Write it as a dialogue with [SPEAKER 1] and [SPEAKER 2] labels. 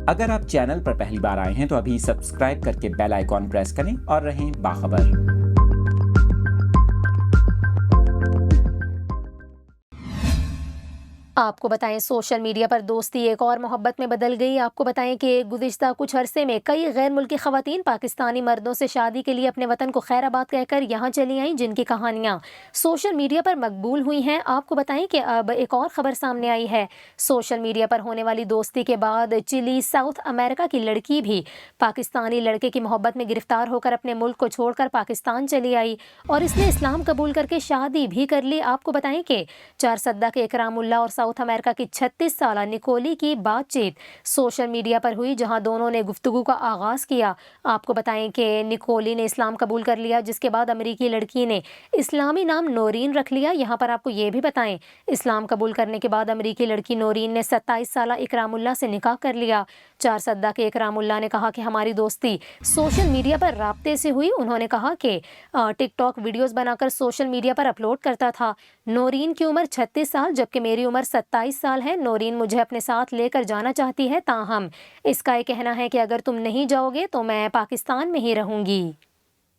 [SPEAKER 1] اگر آپ چینل پر پہلی بار آئے ہیں تو ابھی سبسکرائب کر کے بیل آئیکن پریس کریں اور رہیں باخبر۔
[SPEAKER 2] آپ کو بتائیں سوشل میڈیا پر دوستی ایک اور محبت میں بدل گئی۔ آپ کو بتائیں کہ گزشتہ کچھ عرصے میں کئی غیر ملکی خواتین پاکستانی مردوں سے شادی کے لیے اپنے وطن کو خیر آباد کہہ کر یہاں چلی آئیں، جن کی کہانیاں سوشل میڈیا پر مقبول ہوئی ہیں۔ آپ کو بتائیں کہ اب ایک اور خبر سامنے آئی ہے۔ سوشل میڈیا پر ہونے والی دوستی کے بعد چلی، ساؤتھ امریکہ کی لڑکی بھی پاکستانی لڑکے کی محبت میں گرفتار ہو کر اپنے ملک کو چھوڑ کر پاکستان چلی آئی اور اس نے اسلام قبول کر کے شادی بھی کر لی۔ آپ کو بتائیں کہ چارسدہ کے اکرام اللہ اور ساؤتھ امریکہ کی 36 سالہ نکولی کی بات چیت سوشل میڈیا پر ہوئی، جہاں دونوں نے گفتگو کا آغاز کیا۔ آپ کو بتائیں کہ نکولی نے اسلام قبول کر لیا، جس کے بعد امریکی لڑکی نے اسلامی نام نورین رکھ لیا۔ یہاں پر آپ کو یہ بھی بتائیں، اسلام قبول کرنے کے بعد امریکی لڑکی نورین نے 27 سالہ اکرام اللہ سے نکاح کر لیا۔ چارسدہ کے اکرام اللہ نے کہا کہ ہماری دوستی سوشل میڈیا پر رابطے سے ہوئی۔ انہوں نے کہا کہ ٹک ٹاک ویڈیوز بنا کر سوشل میڈیا پر اپلوڈ کرتا تھا۔ نورین کی عمر 36 سال جبکہ میری عمر 27 سال ہے۔ نورین مجھے اپنے ساتھ لے کر جانا چاہتی ہے، تاہم اس کا یہ کہنا ہے کہ اگر تم نہیں جاؤ گے تو میں پاکستان میں ہی رہوں گی۔